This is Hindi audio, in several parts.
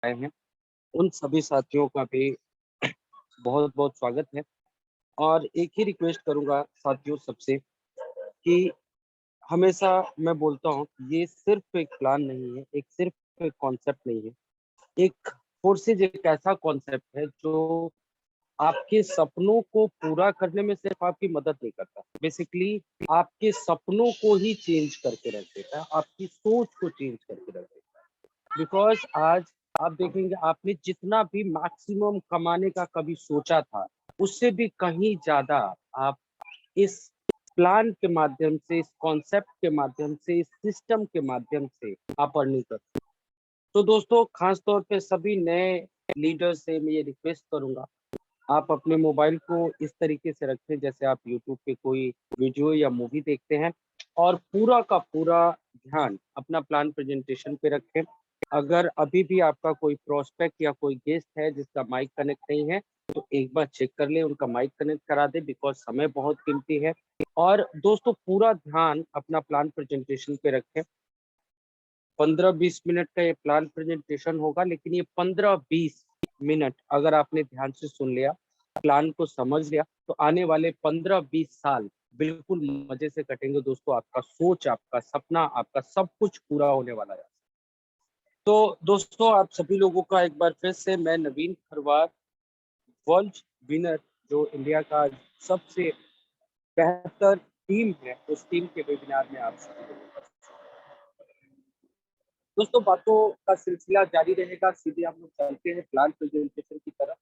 आए हैं, उन सभी साथियों का भी बहुत-बहुत स्वागत है। और एक ही रिक्वेस्ट करूँगा साथियों सबसे कि हमेशा मैं बोलता हूँ, ये सिर्फ़ एक प्लान नहीं है, एक सिर्फ़ एक कॉन्सेप्ट नहीं है। एक फोर्सेज़ एक ऐसा कॉन्सेप्ट है जो आपके सपनों को पूरा करने में सिर्फ़ आपकी मदद नहीं करता। बेसिकली आपके सपनों को ही चेंज करके रख देता है, आपकी सोच को चेंज करके रख देता है। बिकॉज़ आज आप देखेंगे आपने जितना भी मैक्सिमम कमाने का कभी सोचा था, उससे भी कहीं ज़्यादा आप इस प्लान के माध्यम से, इस कॉन्सेप्ट के माध्यम से, इस सिस्टम के माध्यम से आप अर्निंग कर। तो दोस्तों खास तौर पे सभी नए लीडर्स से मैं ये रिक्वेस्ट करूँगा, आप अपने मोबाइल को इस तरीके से रखें जैसे आप यूट्यूब पे कोई वीडियो या मूवी देखते हैं और पूरा का पूरा ध्यान अपना प्लान प्रेजेंटेशन पे रखें। अगर अभी भी आपका कोई प्रोस्पेक्ट या कोई गेस्ट है जिसका माइक कनेक्ट नहीं है, तो एक बार चेक कर लें, उनका माइक कनेक्ट करा दें बिकॉज़ समय बहुत कीमती है। और दोस्तों पूरा ध्यान अपना प्लान प्रेजेंटेशन पे रखें। 15-20 मिनट का ये प्लान प्रेजेंटेशन होगा, लेकिन ये 15-20 मिनट अगर आपने ध्यान से सुन लिया, प्लान को समझ लिया, तो आने वाले 15-20 साल बिल्कुल मज़े से कटेंगे दोस्तों। आपका सोच, आपका सपना, आपका सब कुछ पूरा होने वाला है। तो दोस्तों आप सभी लोगों का एक बार फिर से मैं नवीन खरवार, वर्ल्ड विनर जो इंडिया का सबसे बेहतर टीम है, उस टीम के वेबिनार में आप सभी लोगों का दोस्तों बातों का सिलसिला जारी रहेगा। सीधे हम लोग चलते हैं प्लान प्रेजेंटेशन की तरफ।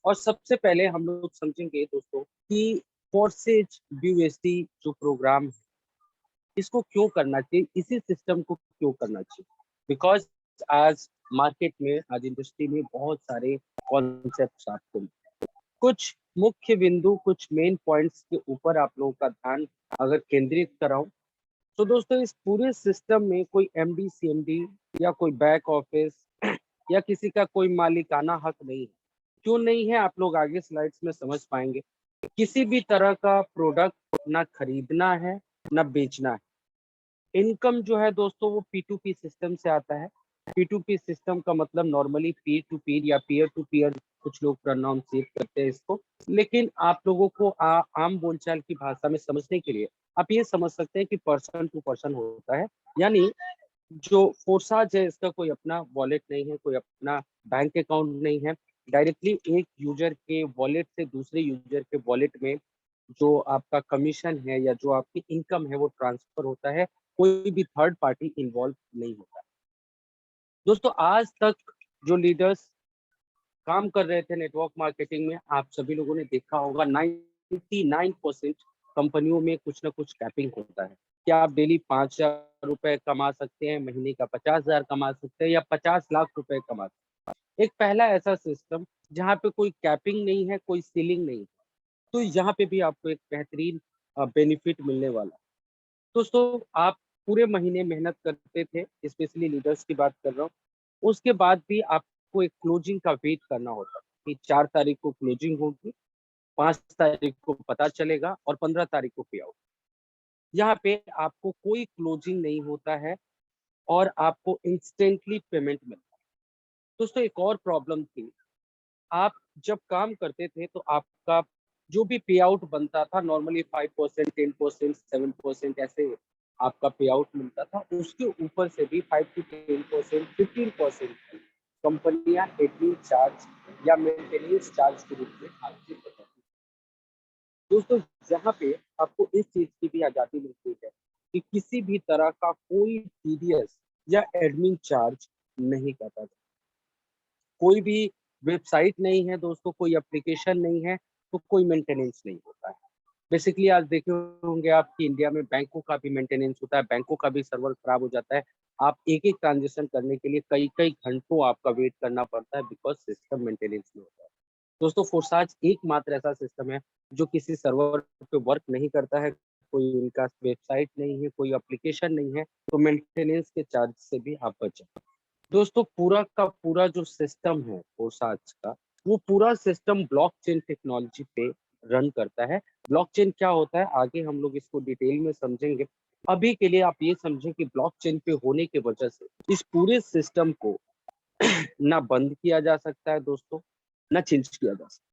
और सबसे पहले हम लोग समझेंगे दोस्तों कि फोर्सेज बीयूएसडी जो प्रोग्राम है, इसको क्यों करना चाहिए, इसी सिस्टम को क्यों करना चाहिए। बिकॉज आज मार्केट में, आज इंडस्ट्री में बहुत सारे कॉन्सेप्ट आपको कुछ मुख्य बिंदु, कुछ मेन पॉइंट्स के ऊपर आप लोगों का ध्यान अगर केंद्रित कराऊं, तो दोस्तों इस पूरे सिस्टम में कोई एमडी सीएमडी या कोई बैक ऑफिस या किसी का कोई मालिकाना हक नहीं है। क्यों नहीं है, आप लोग आगे स्लाइड्स में समझ पाएंगे। किसी भी तरह का प्रोडक्ट ना खरीदना है, ना बेचना है। इनकम जो है दोस्तों वो P2P सिस्टम से आता है। P2P सिस्टम का मतलब नॉर्मली पीर टू पीर या पीयर टू पीयर, कुछ लोग प्रोनाउंसिएट करते हैं इसको। लेकिन आप लोगों को आम बोलचाल की भाषा में समझने के लिए आप ये समझ सकते हैं कि पर्सन टू पर्सन होता है। यानी जो फोर्साज है इसका कोई अपना वॉलेट नहीं है, कोई अपना बैंक अकाउंट नहीं है। डायरेक्टली एक यूजर के वॉलेट से दूसरे यूजर के वॉलेट में जो आपका कमीशन है या जो आपकी इनकम है वो ट्रांसफर होता है। कोई भी थर्ड पार्टी इन्वॉल्व नहीं होता। दोस्तों आज तक जो लीडर्स काम कर रहे थे नेटवर्क मार्केटिंग में, आप सभी लोगों ने देखा होगा 99% कंपनियों में कुछ ना कुछ कैपिंग होता है। क्या आप डेली 5,000 रुपए कमा सकते हैं, महीने का 50,000 कमा सकते हैं या 50 लाख रुपए कमा सकते हैं। एक पहला ऐसा सिस्टम जहाँ पे कोई कैपिंग नहीं है, कोई सीलिंग नहीं है, तो यहाँ पे भी आपको एक बेहतरीन बेनिफिट मिलने वाला है। दोस्तों आप पूरे महीने मेहनत करते थे, स्पेशली लीडर्स की बात कर रहा हूँ। उसके बाद भी आपको एक क्लोजिंग का वेट करना होता है कि 4 तारीख को क्लोजिंग होगी, 5 तारीख को पता चलेगा और 15 तारीख को पे आउट। यहाँ पे आपको कोई क्लोजिंग नहीं होता है और आपको इंस्टेंटली पेमेंट मिलता है। दोस्तों एक और प्रॉब्लम थी, आप जब काम करते थे तो आपका जो भी पे आउट बनता था नॉर्मली 5%, 10%, 7% ऐसे आपका पे आउट मिलता था। उसके ऊपर से भी 5 टू 10%, 15% कंपनियां एडमिन चार्ज या मेंटेनेंस चार्ज के रूप में आपसे बताती हैं। दोस्तों यहाँ पे आपको इस चीज की भी आजादी मिलती है कि किसी भी तरह का कोई टीडीएस या एडमिन चार्ज नहीं काटा जाता। कोई भी वेबसाइट नहीं है दोस्तों, कोई एप्लीकेशन नहीं है, तो कोई मेंटेनेंस नहीं होता है। बेसिकली आज देखे होंगे आप कि इंडिया में बैंकों का भी मेंटेनेंस होता है, बैंकों का भी सर्वर खराब हो जाता है। आप एक एक ट्रांजेक्शन करने के लिए कई कई घंटों आपका वेट करना पड़ता है बिकॉज सिस्टम मेंटेनेंस नहीं होता है। दोस्तों फोर्साज एकमात्र ऐसा सिस्टम है जो किसी सर्वर पे वर्क नहीं करता है, कोई उनका वेबसाइट नहीं है, कोई एप्लीकेशन नहीं है, तो मेंटेनेंस के चार्ज से भी आप बच जाए। दोस्तों पूरा का पूरा जो सिस्टम है फोर्साज का, वो पूरा सिस्टम ब्लॉकचेन टेक्नोलॉजी पे रन करता है। ब्लॉकचेन क्या होता है आगे हम लोग इसको डिटेल में समझेंगे। अभी के लिए आप ये समझें कि ब्लॉकचेन पे होने की वजह से इस पूरे सिस्टम को ना बंद किया जा सकता है दोस्तों, ना चेंज किया जा सकता।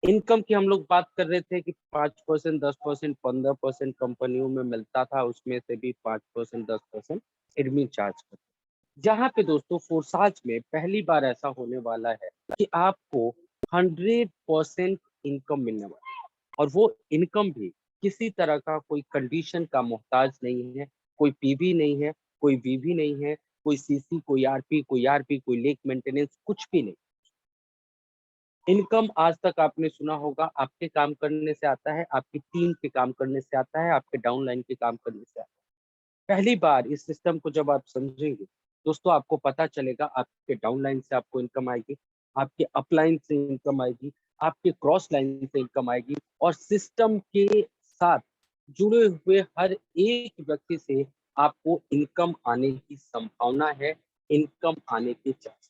इनकम की हम लोग बात कर रहे थे कि 5%, 10%, 15% कंपनियों में मिलता था, उसमें से भी 5%, 10% एडमिन चार्ज करते। जहाँ पे दोस्तों फोर्साज में पहली बार ऐसा होने वाला है कि आपको 100% इनकम मिलने वाला है, और वो इनकम भी किसी तरह का कोई कंडीशन का मोहताज नहीं है, कोई पीवी नहीं है, कोई वीवी नहीं है, कोई सीसी, कोई आरपी, कोई लेक मेंटेनेंस, कुछ भी नहीं। इनकम आज तक आपने सुना होगा आपके काम करने से आता है, आपकी टीम के काम करने से आता है, आपके डाउनलाइन के काम करने से आता है। पहली बार इस सिस्टम को जब आप समझेंगे दोस्तों, आपको पता चलेगा आपके डाउनलाइन से आपको इनकम आएगी, आपके अपलाइन से इनकम आएगी, आपके क्रॉस लाइन से इनकम आएगी, और सिस्टम के साथ जुड़े हुए हर एक व्यक्ति से आपको इनकम आने की संभावना है, इनकम आने के चांसेस।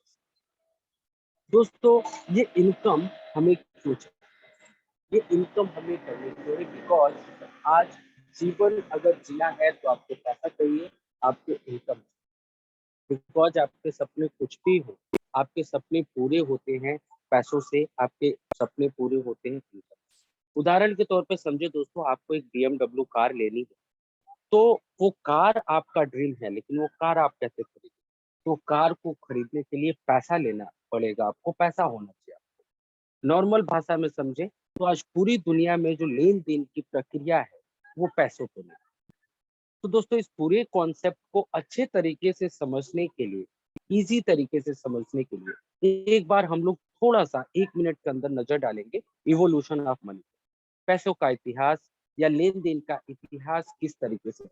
दोस्तों ये इनकम हमें क्यों चाहिए? ये इनकम हमें करनी चाहिए बिकॉज आज जीवन अगर जीना है तो आपको पैसा चाहिए, आपको इनकम। बिकॉज आपके सपने कुछ भी हो, आपके सपने पूरे होते हैं पैसों से, आपके सपने पूरे होते हैं इनकम। उदाहरण के तौर पे समझे दोस्तों, आपको एक BMW कार लेनी है, तो वो कार आपका ड्रीम है, लेकिन वो कार आप कैसे खरीदेंगे? तो कार को खरीदने के लिए पैसा लेना पड़ेगा, आपको पैसा होना चाहिए। नॉर्मल भाषा में समझे तो आज पूरी दुनिया में जो लेन देन की प्रक्रिया है वो पैसों पे है। तो दोस्तों इस पूरे कॉन्सेप्ट को अच्छे तरीके से समझने के लिए, इजी तरीके से समझने के लिए एक बार हम लोग थोड़ा सा 1 मिनट के अंदर नजर डालेंगे इवोल्यूशन ऑफ मनी, पैसों का इतिहास या लेन देन का इतिहास किस तरीके से।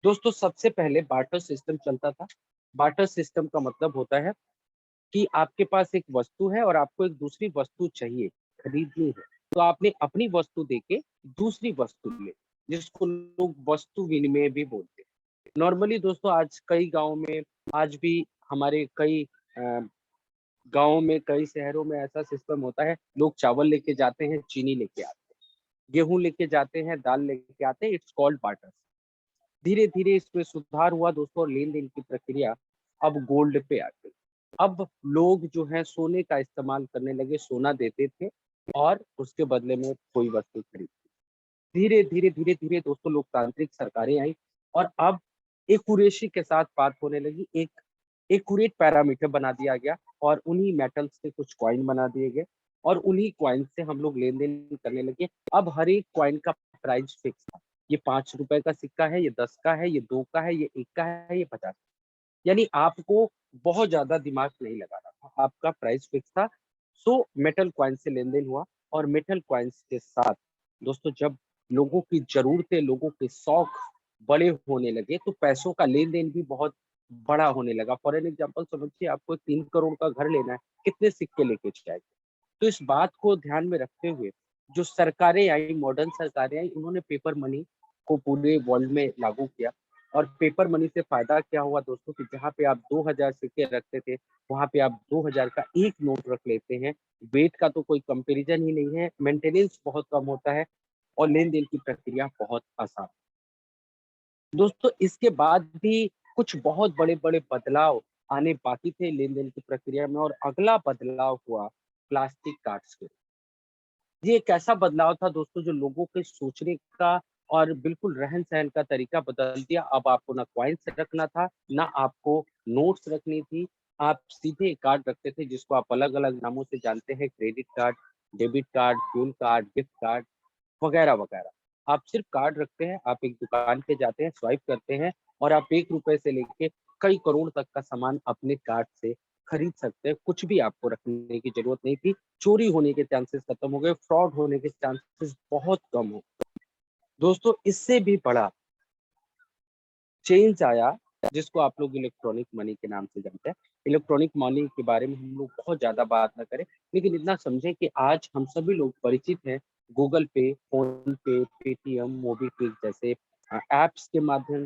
दोस्तों सबसे पहले बार्टर सिस्टम चलता था। बार्टर सिस्टम का मतलब होता है कि आपके पास एक वस्तु है और आपको एक दूसरी वस्तु चाहिए, खरीदनी है, तो आपने अपनी वस्तु देके दूसरी वस्तु ले, जिसको लोग वस्तु विनिमय भी बोलते हैं। नॉर्मली दोस्तों आज कई गाँव में, आज भी हमारे कई गाँव में, कई शहरों में ऐसा सिस्टम होता है, लोग चावल लेके जाते हैं, चीनी लेके आते हैं, गेहूं लेके जाते हैं, दाल लेके आते हैं, इट्स कॉल्ड बार्टर। धीरे धीरे इसमें सुधार हुआ दोस्तों, और लेन देन की प्रक्रिया अब गोल्ड पे आ गई। अब लोग जो है सोने का इस्तेमाल करने लगे, सोना देते थे और उसके बदले में कोई वस्तु खरीदती। धीरे धीरे दोस्तों लोकतांत्रिक सरकारें आई, और अब एक्यूरेसी के साथ बात होने लगी, एक एक्यूरेट पैरामीटर बना दिया गया, और उन्हीं मेटल से कुछ कॉइन बना दिए गए, और उन्हीं कॉइन से हम लोग लेन देन करने लगे। अब हर एक कॉइन का प्राइस फिक्स था, ये 5 रुपए का सिक्का है, ये 10 का है, ये 2 का है, ये 1 का है, ये 50। यानी आपको बहुत ज्यादा दिमाग नहीं लगाना था, आपका प्राइस फिक्स था। सो मेटल कॉइन से लेन देन हुआ, और मेटल कॉइन्स के साथ दोस्तों जब लोगों की जरूरतें, लोगों के शौक बड़े होने लगे, तो पैसों का लेन देन भी बहुत बड़ा होने लगा। फॉर एन एग्जाम्पल समझिए, आपको 3 करोड़ का घर लेना है, कितने सिक्के लेके जाएंगे? तो इस बात को ध्यान में रखते हुए जो सरकारें आई, मॉडर्न सरकारें आई, उन्होंने पेपर मनी को पूरे वर्ल्ड में लागू किया। और पेपर मनी से फायदा क्या हुआ दोस्तों, कि जहाँ पे आप 2000 सिक्के रखते थे, वहां पे आप 2000 का एक नोट रख लेते हैं। वेट का तो कोई कंपैरिजन ही नहीं है, मेंटेनेंस बहुत कम होता है, और लेन देन की प्रक्रिया बहुत आसान। दोस्तों इसके बाद भी कुछ बहुत बड़े बड़े बदलाव आने बाकी थे लेन देन की प्रक्रिया में, और अगला बदलाव हुआ प्लास्टिक कार्ड्स के। ये एक ऐसा बदलाव था दोस्तों जो लोगों के सोचने का और बिल्कुल रहन-सहन का तरीका बदल दिया। अब आपको ना कॉइन्स रखना था, ना आपको नोट्स रखनी थी। आप सीधे कार्ड रखते थे, जिसको आप अलग-अलग नामों से जानते हैं, credit card, debit card, fuel card, gift card वगैरह-वगैरह। आप सिर्फ कार्ड रखते हैं, आप एक दुकान पे जाते हैं, स्वाइप करते हैं, और आप ₹1 से लेके कई करोड़ तक का सामान अपने कार्ड से खरीद सकते हैं। कुछ भी आपको रखने की ज़रूरत नहीं थी। चोरी होने के चांसेस खत्म हो गए, फ्रॉड होने के चांसेस बहुत कम हो। दोस्तों इससे भी बड़ा चेंज आया, जिसको आप लोग इलेक्ट्रॉनिक मनी के नाम से जानते हैं। इलेक्ट्रॉनिक मनी के बारे में हम लोग बहुत ज़्यादा बात ना करें, लेकिन इतना समझें कि आज हम सभी लोग परिचित हैं गूगल पे, फ़ोन पे, पेटीएम, मोबीक्विक जैसे ऐप्स के माध्यम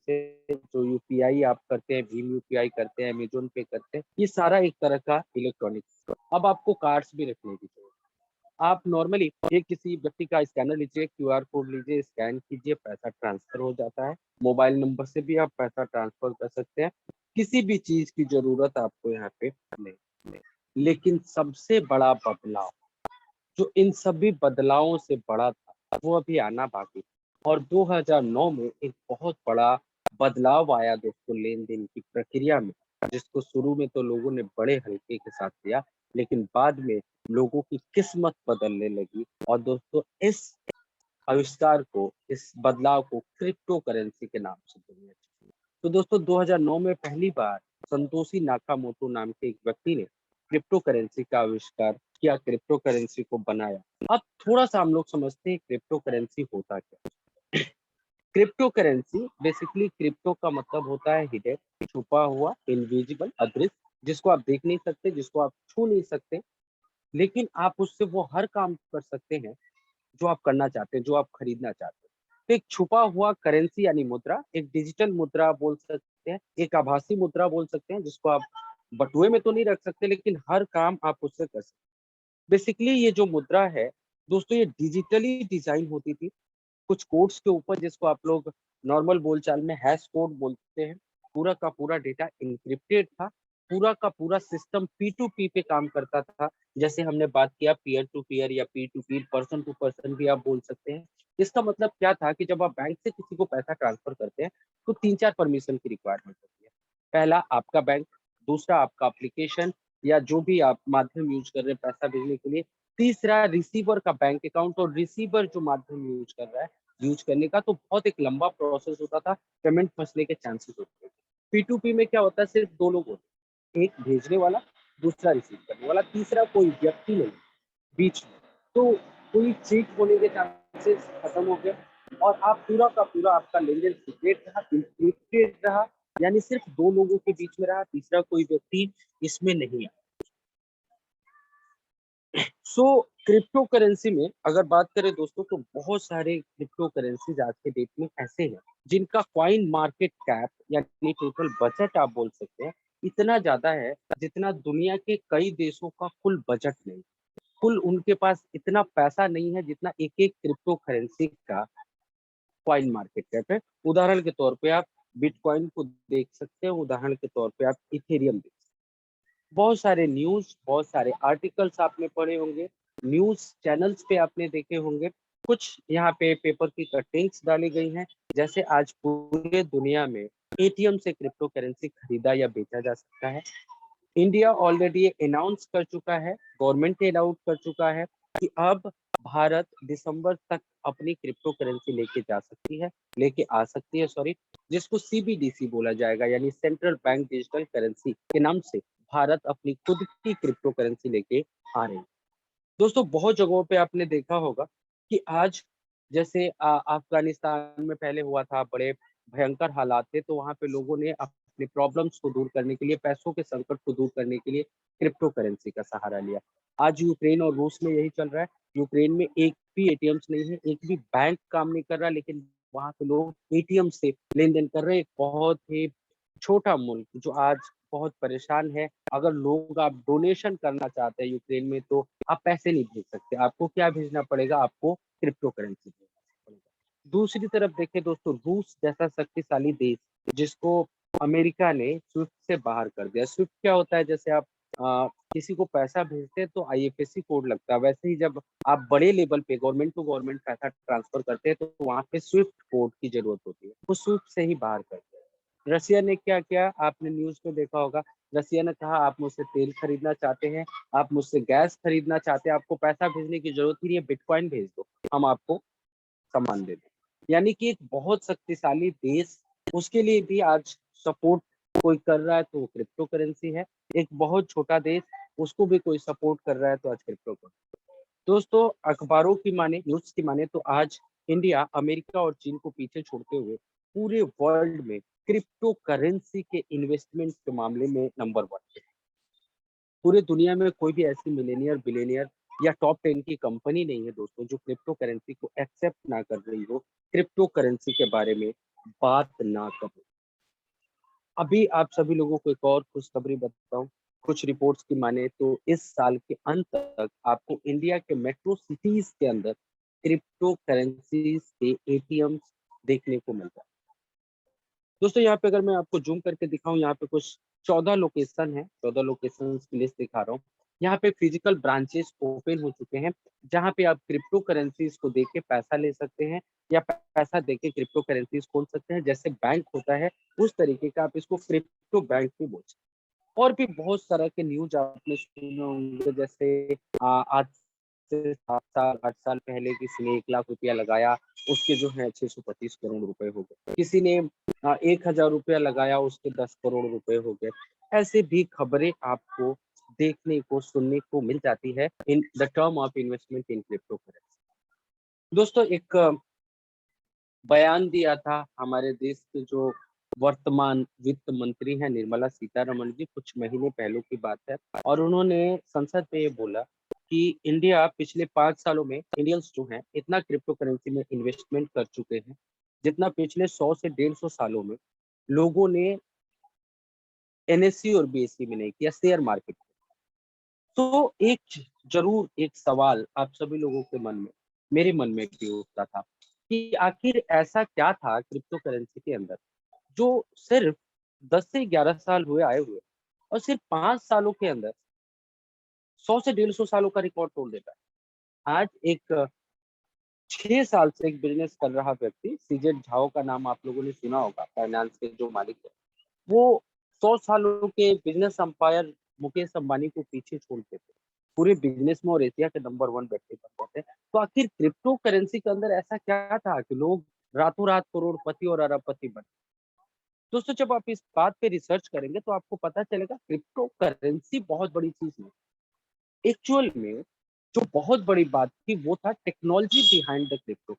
से। जो यूपीआई आप करते हैं, भीम यूपीआई करते हैं, अमेज़न पे करते हैं, ये सारा एक तरह का इलेक्ट्रॉनिक। अब आपको कार्ड्स भी रखने की ज़रूरत है। आप नॉर्मली एक किसी व्यक्ति का स्कैनर लीजिए, क्यूआर कोड लीजिए, स्कैन कीजिए, पैसा ट्रांसफर हो जाता है। मोबाइल नंबर से भी आप पैसा ट्रांसफर कर सकते हैं। किसी भी चीज की जरूरत आपको यहाँ पे नहीं। लेकिन सबसे बड़ा बदलाव जो इन सभी बदलावों से बड़ा था वो अभी आना बाकी था। और 2009 में एक बहुत बड़ा बदलाव आया दोस्तों लेन देन की प्रक्रिया में, जिसको शुरू में तो लोगों ने बड़े हल्के के साथ लिया, लेकिन बाद में लोगों की किस्मत बदलने लगी। और दोस्तों इस आविष्कार को, इस बदलाव को क्रिप्टो करेंसी के नाम से दुनिया जानती है। तो दोस्तों 2009 में पहली बार संतोषी नाकामोटो नाम के एक व्यक्ति ने क्रिप्टो करेंसी का आविष्कार किया, क्रिप्टो करेंसी को बनाया। अब थोड़ा सा हम लोग समझते हैं क्रिप्टो करेंसी होता क्या। क्रिप्टो करेंसी बेसिकली, क्रिप्टो का मतलब होता है हिडन, छुपा हुआ, इनविजिबल, अदृश्य, जिसको आप देख नहीं सकते, जिसको आप छू नहीं सकते, लेकिन आप उससे वो हर काम कर सकते हैं जो आप करना चाहते हैं, जो आप खरीदना चाहते हैं। तो एक छुपा हुआ करेंसी यानी मुद्रा, एक डिजिटल मुद्रा बोल सकते हैं, एक आभासी मुद्रा बोल सकते हैं, जिसको आप बटुए में तो नहीं रख सकते, लेकिन हर काम आप उससे कर सकते हैं। बेसिकली ये जो मुद्रा है दोस्तों, ये डिजिटली डिजाइन होती थी कुछ कोड्स के ऊपर, जिसको आप लोग नॉर्मल बोलचाल में हैश कोड बोलते हैं। पूरा का पूरा डेटा इंक्रिप्टेड था, पूरा का पूरा सिस्टम पी टू पी पे काम करता था। जैसे हमने बात किया पीयर टू पीयर या P to P, person to person भी आप बोल सकते हैं। इसका मतलब क्या था कि जब आप बैंक से किसी को पैसा ट्रांसफर करते हैं तो 3-4 परमिशन की रिक्वायरमेंट होती है। पहला आपका बैंक, दूसरा आपका एप्लीकेशन या जो भी आप माध्यम यूज कर रहे हैं पैसा भेजने के लिए, तीसरा रिसीवर का बैंक अकाउंट, और रिसीवर जो माध्यम यूज कर रहा है यूज करने का, तो बहुत एक लंबा प्रोसेस होता था, पेमेंट फंसने के चांसेस होते थे। पी2पी में क्या होता है, सिर्फ दो लोग होते हैं, एक भेजने वाला, दूसरा रिसीव करने वाला, तीसरा कोई व्यक्ति नहीं बीच में। तो कोई चीट होने के चांसेस खत्म हो गए, और आप पूरा का पूरा आपका लेन देन सीक्रेट रहा, इंक्रिप्टेड रहा, यानी सिर्फ दो लोगों के बीच में रहा, तीसरा कोई व्यक्ति इसमें नहीं आया। सो क्रिप्टो करेंसी में अगर बात करें दोस्तों, तो बहुत सारे क्रिप्टो करेंसीज आज के डेट में ऐसे हैं जिनका कॉइन मार्केट कैप यानी टोटल बजट आप बोल सकते हैं इतना ज्यादा है जितना दुनिया के कई देशों का कुल बजट नहीं। कुल उनके पास इतना पैसा नहीं है जितना एक एक क्रिप्टो करेंसी का कॉइन मार्केट कैप है। उदाहरण के तौर पे आप बिटकॉइन को देख सकते हैं, उदाहरण के तौर पे आप इथेरियम देख सकते हैं। बहुत सारे न्यूज, बहुत सारे आर्टिकल्स आपने पढ़े होंगे, न्यूज चैनल्स पे आपने देखे होंगे, कुछ यहाँ पे पेपर की कटिंग्स डाली गई हैं। जैसे आज पूरे दुनिया में एटीएम से क्रिप्टो करेंसी खरीदा या बेचा जा सकता है। इंडिया ऑलरेडी अनाउंस कर चुका है, गवर्नमेंट ने अनाउंस कर चुका है कि अब भारत दिसंबर तक अपनी क्रिप्टो करेंसी लेके जा सकती है, लेके आ सकती है, सॉरी, जिसको सीबीडीसी बोला जाएगा, यानी सेंट्रल बैंक डिजिटल करेंसी के नाम से भारत अपनी खुद की क्रिप्टो करेंसी लेके आ रही है। दोस्तों बहुत जगहों पे आपने देखा होगा कि आज जैसे अफगानिस्तान में पहले हुआ था, बड़े भयंकर हालात थे, तो वहां पे लोगों ने अपने प्रॉब्लम्स को दूर करने के लिए, पैसों के संकट को दूर करने के लिए क्रिप्टो करेंसी का सहारा लिया। आज यूक्रेन और रूस में यही चल रहा है। यूक्रेन में एक भी एटीएम्स नहीं है, एक भी बैंक काम नहीं कर रहा, लेकिन वहां पे लोग एटीएम से लेन देन कर रहे हैं। एक बहुत ही छोटा मुल्क जो आज बहुत परेशान है, अगर लोग आप डोनेशन करना चाहते हैं यूक्रेन में, तो आप पैसे नहीं भेज सकते। आपको क्या भेजना पड़ेगा, आपको क्रिप्टो करेंसी भेजना पड़ेगा। दूसरी तरफ देखें दोस्तों, रूस जैसा शक्तिशाली देश जिसको अमेरिका ने स्विफ्ट से बाहर कर दिया। स्विफ्ट क्या होता है, जैसे आप किसी को पैसा भेजते हैं तो आईएफएससी कोड लगता है, वैसे ही जब आप बड़े लेवल पे गवर्नमेंट टू गवर्नमेंट पैसा ट्रांसफर करते हैं तो वहां पे स्विफ्ट कोड की जरूरत होती है, वो स्विफ्ट से ही बाहर करते हैं। रसिया ने क्या किया, आपने न्यूज में देखा होगा, रसिया ने कहा आप मुझसे तेल खरीदना चाहते हैं, आप मुझसे गैस खरीदना चाहते हैं, आपको पैसा भेजने की जरूरत ही नहीं है, बिटकॉइन भेज दो, हम आपको सामान दे दें। यानी कि एक बहुत शक्तिशाली देश, उसके लिए भी आज सपोर्ट कोई कर रहा है तो वो क्रिप्टो करेंसी है। एक बहुत छोटा देश, उसको भी कोई सपोर्ट कर रहा है तो आज क्रिप्टो करेंसी। दोस्तों अखबारों की माने, न्यूज की माने, तो आज इंडिया अमेरिका और चीन को पीछे छोड़ते हुए पूरे वर्ल्ड में क्रिप्टो करेंसी के इन्वेस्टमेंट के मामले में नंबर 1 पे। पूरे दुनिया में कोई भी ऐसी मिलेनियर, बिलेनियर या टॉप 10 की कंपनी नहीं है दोस्तों जो क्रिप्टो करेंसी को एक्सेप्ट ना कर रही हो, क्रिप्टो करेंसी के बारे में बात ना करो। अभी आप सभी लोगों को एक और खुशखबरी बताऊं, कुछ रिपोर्ट्स की माने तो इस साल के अंत तक आपको इंडिया के मेट्रो सिटीज के अंदर क्रिप्टो करेंसीज के एटीएम देखने को मिल रहा है। दोस्तों यहाँ पे अगर मैं आपको जूम करके दिखाऊं, यहाँ पे कुछ 14 लोकेशन है, 14 लोकेशन की लिस्ट दिखा रहा हूँ। यहाँ पे फिजिकल ब्रांचेस ओपन हो चुके हैं, जहाँ पे आप क्रिप्टो करेंसीज को देके पैसा ले सकते हैं या पैसा देके क्रिप्टो करेंसीज खोल सकते हैं। जैसे बैंक होता है उस तरीके का आप इसको क्रिप्टो बैंक भी बोल सकते हैं। और भी बहुत तरह के न्यूज आपने सुने होंगे, जैसे आज से 7 साल 8 साल पहले किसी ने 1 लाख रुपया लगाया, उसके जो है 625 करोड़ रुपए हो गए। किसी ने 1,000 रुपया लगाया, उसके 10 करोड़ रुपए हो गए। ऐसे भी खबरें आपको देखने को सुनने को मिल जाती है in the term of investment in crypto currency. दोस्तों एक बयान दिया था हमारे देश के जो वर्तमान वित्त मंत्री हैं निर्मला सीतारमण जी, कुछ महीने पहले की बात है। और उन्होंने संसद में ये बोला कि इंडिया पिछले 5 सालों में इंडियंस जो हैं इतना क्रिप्टो करेंसी में इन्वेस्टमेंट कर चुके हैं जितना पिछले 100 से 150 सालों में लोगों ने एनएससी और बीएससी में नहीं किया, शेयर मार्केट। तो एक जरूर एक सवाल आप सभी लोगों के मन में, मेरे मन में भी उठता था कि आखिर ऐसा क्या था क्रिप्टो करेंसी के अंदर जो सिर्फ 10 से 11 साल हुए आए हुए और सिर्फ 5 सालों के अंदर 100 से 150 सालों का रिकॉर्ड तोड़ देता है। आज एक 6 साल से एक बिजनेस कर रहा व्यक्ति, सीजेड झाओ का नाम आप लोगों ने सुना होगा, फाइनेंस के जो मालिक है, वो 100 सालों के बिजनेस अंपायर मुकेश अंबानी को पीछे छोड़ के थे, पूरे बिजनेस में और एशिया के नंबर 1 व्यक्ति बन गए थे। तो आखिर क्रिप्टो करेंसी के अंदर ऐसा क्या था कि लोग रातों रात करोड़पति और अरबपति बने? दोस्तों जब आप इस बात पे रिसर्च करेंगे तो आपको पता चलेगा क्रिप्टो करेंसी बहुत बड़ी चीज नहीं। एक्चुअल में जो बहुत बड़ी बात थी वो था टेक्नोलॉजी बिहाइंड द क्रिप्टो।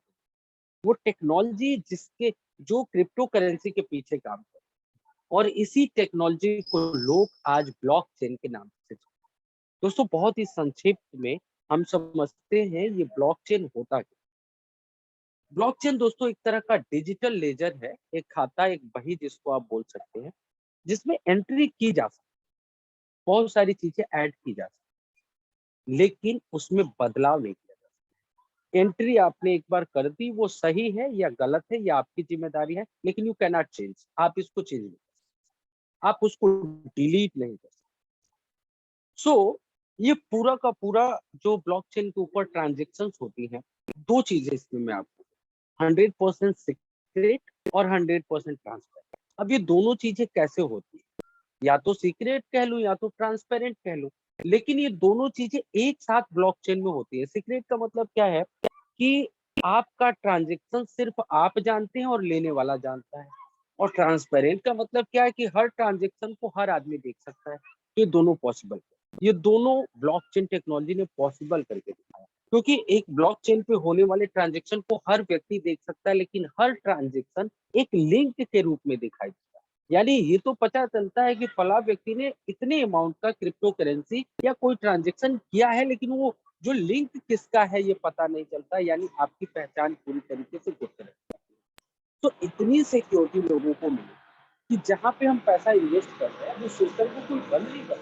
वो टेक्नोलॉजी जिसके जो क्रिप्टो करेंसी के पीछे काम कर, और इसी टेक्नोलॉजी को लोग आज ब्लॉकचेन के नाम से जानते हैं। दोस्तों बहुत ही संक्षिप्त में हम समझते हैं ये ब्लॉकचेन होता क्या। ब्लॉकचेन दोस्तों एक तरह का डिजिटल लेजर है, एक खाता, एक बही जिसको आप बोल सकते हैं, जिसमें एंट्री की जा सकती है, बहुत सारी चीजें ऐड की जा सकती है, लेकिन उसमें बदलाव नहीं किया जा सकता। एंट्री आपने एक बार कर दी, वो सही है या गलत है या आपकी जिम्मेदारी है, लेकिन यू कैन नॉट चेंज, आप इसको चेंज नहीं कर सकते, आप उसको डिलीट नहीं कर सकते। सो ये पूरा का पूरा जो ब्लॉकचेन के ऊपर ट्रांजेक्शन्स होती हैं, दो चीजें इसमें मैं आपको, 100% सीक्रेट और 100% ट्रांसपेरेंट। अब ये दोनों चीजें कैसे होती है, या तो सीक्रेट कह लूं या तो ट्रांसपेरेंट कह लूं, लेकिन ये दोनों चीजें एक साथ ब्लॉकचेन में होती है। सीक्रेट का मतलब क्या है कि आपका ट्रांजेक्शन सिर्फ आप जानते हैं और लेने वाला जानता है, और ट्रांसपेरेंट का मतलब क्या है कि हर ट्रांजेक्शन को हर आदमी देख सकता है। ये दोनों पॉसिबल है, ये दोनों ब्लॉकचेन टेक्नोलॉजी ने पॉसिबल करके दिखाया, क्योंकि एक ब्लॉकचेन पे होने वाले ट्रांजेक्शन को हर व्यक्ति देख सकता है, लेकिन हर ट्रांजेक्शन एक लिंक के रूप में दिखाई देता है। यानी ये तो पता चलता है कि फला व्यक्ति ने इतने अमाउंट का क्रिप्टो करेंसी या कोई ट्रांजेक्शन किया है, लेकिन वो जो लिंक किसका है ये पता नहीं चलता, यानी आपकी पहचान पूरी तरीके से गुप्त रहती है। तो इतनी सिक्योरिटी लोगों को मिली कि जहाँ पे हम पैसा इन्वेस्ट कर रहे हैं वो सिस्टम को कोई बंद नहीं कर,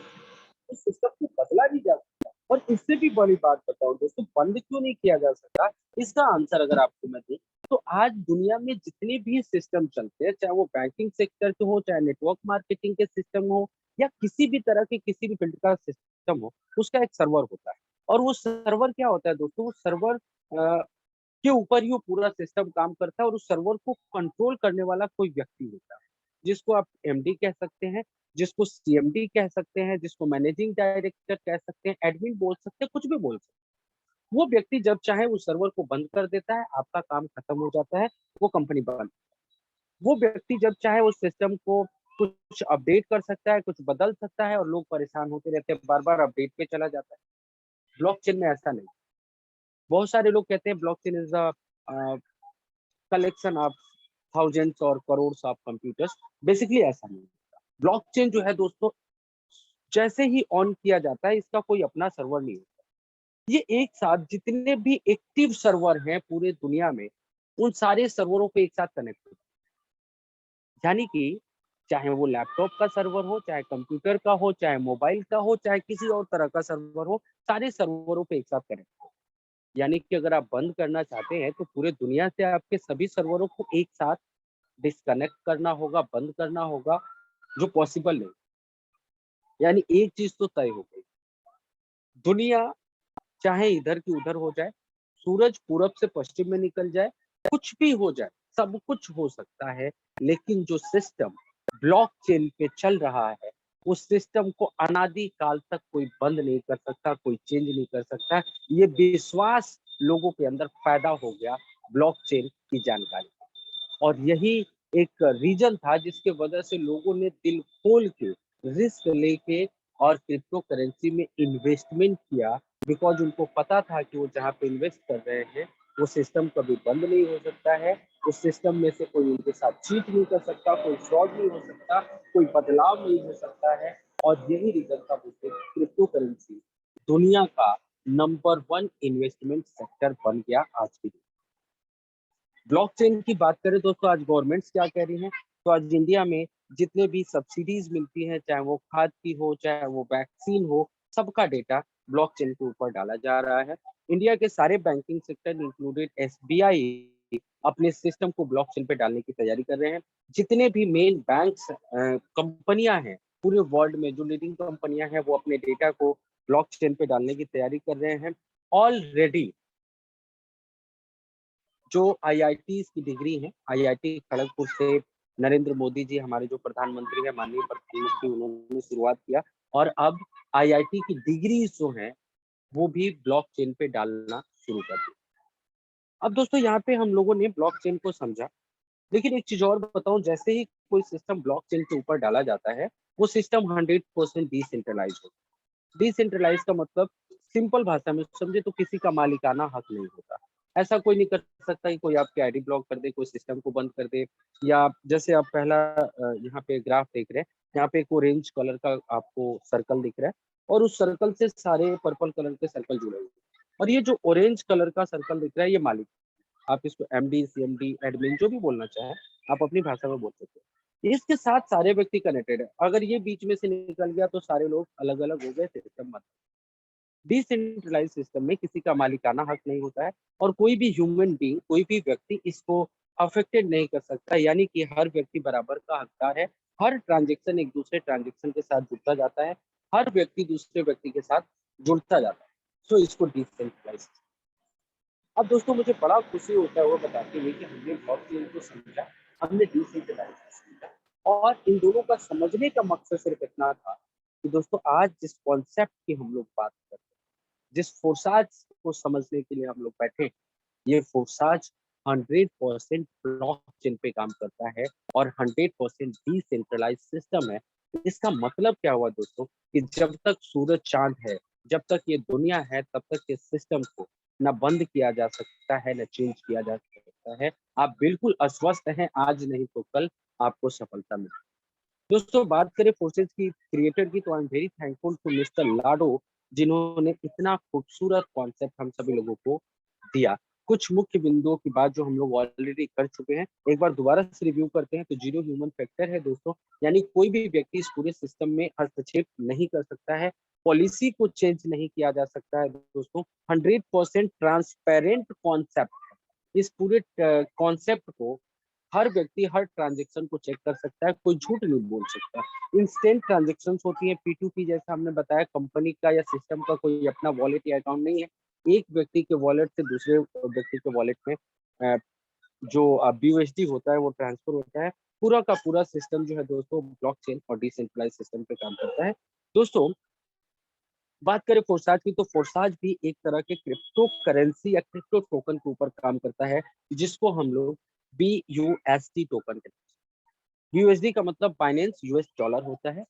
उस सिस्टम को बदला नहीं जा सकता। और इससे भी बड़ी बात बताऊं दोस्तों, बंद क्यों नहीं किया जा सकता, इसका आंसर अगर आपको मैं दूं, तो आज दुनिया में जितने भी सिस्टम चलते हैं, चाहे वो बैंकिंग सेक्टर के हो, चाहे नेटवर्क मार्केटिंग के सिस्टम हो, या किसी भी तरह के किसी भी फील्ड का सिस्टम हो, उसका एक सर्वर होता है। और वो सर्वर क्या होता है दोस्तों, वो सर्वर के ऊपर ही वो पूरा सिस्टम काम करता है, और उस सर्वर को कंट्रोल करने वाला कोई व्यक्ति होता है, जिसको आप एमडी कह सकते हैं, जिसको सीएमडी कह सकते हैं, जिसको मैनेजिंग डायरेक्टर कह सकते हैं, एडमिन बोल सकते हैं, कुछ भी बोल सकते हैं। वो व्यक्ति जब चाहे उस सर्वर को बंद कर देता है, आपका काम खत्म हो जाता है, वो कंपनी बंद। वो व्यक्ति जब चाहे उस सिस्टम को कुछ अपडेट कर सकता है, कुछ बदल सकता है, और लोग परेशान होते रहते हैं, बार बार अपडेट पे चला जाता है। ब्लॉकचेन में ऐसा नहीं। बहुत सारे लोग कहते हैं blockchain is a collection of thousands और करोड़ ऑफ कंप्यूटर्स। बेसिकली ऐसा नहीं होता। ब्लॉकचेन जो है दोस्तों, जैसे ही ऑन किया जाता है, इसका कोई अपना सर्वर नहीं होता। ये एक साथ जितने भी एक्टिव सर्वर हैं पूरे दुनिया में, उन सारे सर्वरों पे एक साथ कनेक्ट होता है। यानी कि चाहे वो लैपटॉप का सर्वर हो, चाहे कंप्यूटर का हो, चाहे मोबाइल का हो, चाहे किसी और तरह का सर्वर हो, सारे सर्वरों पे एक साथ कनेक्ट हो। यानी कि अगर आप बंद करना चाहते हैं तो पूरे दुनिया से आपके सभी सर्वरों को एक साथ डिस्कनेक्ट करना होगा, बंद करना होगा, जो पॉसिबल नहीं। यानी एक चीज तो तय हो गई, दुनिया चाहे इधर की उधर हो जाए, सूरज पूरब से पश्चिम में निकल जाए, कुछ भी हो जाए, सब कुछ हो सकता है, लेकिन जो सिस्टम ब्लॉकचेन पे चल रहा है, उस सिस्टम को अनादि काल तक कोई बंद नहीं कर सकता, कोई चेंज नहीं कर सकता। ये विश्वास लोगों के अंदर पैदा हो गया ब्लॉकचेन की जानकारी, और यही एक रीजन था जिसके वजह से लोगों ने दिल खोल के रिस्क लेके और क्रिप्टो करेंसी में इन्वेस्टमेंट किया, बिकॉज उनको पता था कि वो जहाँ पे इन्वेस्ट कर रहे हैं वो सिस्टम कभी बंद नहीं हो सकता है, उस सिस्टम में से कोई उनके साथ चीट नहीं कर सकता, कोई फ्रॉड नहीं हो सकता, कोई बदलाव नहीं हो सकता है। और यही रीजन था बोलते क्रिप्टो करेंसी दुनिया का नंबर 1 इन्वेस्टमेंट सेक्टर बन गया आज की। ब्लॉकचेन की बात करें दोस्तों, आज गवर्नमेंट्स क्या कह रही हैं, तो आज इंडिया में जितने भी सब्सिडीज मिलती हैं, चाहे वो खाद की हो, चाहे वो वैक्सीन हो, सबका डेटा ब्लॉकचेन के ऊपर डाला जा रहा है। इंडिया के सारे बैंकिंग सेक्टर इंक्लूडेड एसबीआई अपने सिस्टम को ब्लॉकचेन पे डालने की तैयारी कर रहे हैं। जितने भी मेन बैंक्स कंपनियां हैं पूरे वर्ल्ड में, जो लीडिंग कंपनियां हैं, वो अपने डेटा को ब्लॉकचेन पे डालने की तैयारी कर रहे हैं। ऑलरेडी जो आईआईटीज की डिग्री है, आईआईटी खड़गपुर से नरेंद्र मोदी जी हमारे जो प्रधानमंत्री है, माननीय प्रधानमंत्री, उन्होंने शुरुआत किया, और अब आईआईटी की डिग्री जो है वो भी ब्लॉकचेन पे डालना शुरू कर दी। अब दोस्तों यहाँ पे हम लोगों ने ब्लॉकचेन को समझा, लेकिन एक चीज और बताऊं, जैसे ही कोई सिस्टम ब्लॉकचेन के ऊपर डाला जाता है, वो सिस्टम 100% डिसेंट्रलाइज हो। डिसेंट्रलाइज का मतलब सिंपल भाषा में समझे तो किसी का मालिकाना हक नहीं होता। ऐसा कोई नहीं कर सकता कि कोई आपकी आईडी ब्लॉक कर दे, कोई सिस्टम को बंद कर दे, या जैसे आप पहला यहाँ पे ग्राफ देख रहे हैं, यहाँ पे एक ऑरेंज कलर का आपको सर्कल दिख रहा है, और उस सर्कल से सारे पर्पल कलर के सर्कल जुड़े हुए हैं, और ये जो ऑरेंज कलर का सर्कल दिख रहा है, ये मालिक, आप इसको एमडी, सीएमडी, एडमिन जो भी बोलना चाहें, आप अपनी भाषा में बोल सकते हैं। इसके साथ सारे व्यक्ति कनेक्टेड है, अगर ये बीच में से निकल गया तो सारे लोग अलग अलग हो गए, सिस्टम बंद। डिसेंट्रलाइज सिस्टम में किसी का मालिकाना हक नहीं होता है, और कोई भी ह्यूमन बीइंग, कोई भी व्यक्ति इसको अफेक्टेड नहीं कर सकता, यानी कि हर व्यक्ति बराबर का हकदार है। हर ट्रांजेक्शन एक दूसरे ट्रांजेक्शन के साथ जुड़ता जाता है, हर व्यक्ति दूसरे व्यक्ति के साथ जुड़ता जाता है। सो इसको डिसेंट्रलाइज। अब दोस्तों मुझे बड़ा खुशी होता है वो बताते हुए कि हमने ब्लॉकचेन को समझा, हमने डिसेंट्रलाइज को समझा, और इन दोनों का समझने का मकसद सिर्फ इतना था कि दोस्तों आज जिस कॉन्सेप्ट की हम लोग बात कर रहे हैं, जिस फोर्साज को समझने के लिए हम लोग बैठे, ये फोर्साज 100% ब्लॉकचेन पे काम करता है, और 100% डिसेंट्रलाइज सिस्टम है। इसका मतलब क्या हुआ दोस्तों, कि जब तक सूरज चांद है, जब तक ये दुनिया है, तब तक ये सिस्टम को ना बंद किया जा सकता है, ना चेंज किया जा सकता है। आप बिल्कुल अस्वस्थ हैं, आज नहीं तो कल आपको सफलता मिलेगी। दोस्तों बात करें फोर्सेज की, क्रिएटर की, तो I am very thankful to mister Lado, जिन्होंने इतना खूबसूरत कॉन्सेप्ट हम सभी लोगों को दिया। कुछ मुख्य बिंदुओं की बात जो हम लोग ऑलरेडी कर चुके हैं, एक बार दोबारा से रिव्यू करते हैं। तो जीरो ह्यूमन फैक्टर है दोस्तों, यानी कोई भी व्यक्ति इस पूरे सिस्टम में हस्तक्षेप नहीं कर सकता है, पॉलिसी को चेंज नहीं किया जा सकता है दोस्तों। 100% ट्रांसपेरेंट कॉन्सेप्ट, इस पूरे कॉन्सेप्ट को हर व्यक्ति हर ट्रांजेक्शन को चेक कर सकता है, कोई झूठ नहीं बोल सकता। इंस्टेंट ट्रांजेक्शन होती है, पी2पी, जैसा हमने बताया, कंपनी का या सिस्टम का कोई अपना वॉलेट या अकाउंट नहीं है। एक व्यक्ति के वॉलेट से दूसरे व्यक्ति के वॉलेट में जो बीयूएसडी होता है वो ट्रांसफर होता है। पूरा का पूरा सिस्टम जो है दोस्तों ब्लॉकचेन और डिसेंट्रलाइज सिस्टम पे काम करता है। दोस्तों बात करें फोर्साज की, तो फोर्साज भी एक तरह के क्रिप्टो करेंसी या क्रिप्टो टोकन के ऊपर काम करता है, जिसको हम लोग बीयूएसडी टोकन कहते हैं। यूएसडी का मतलब बाइनेंस यूएस डॉलर होता है।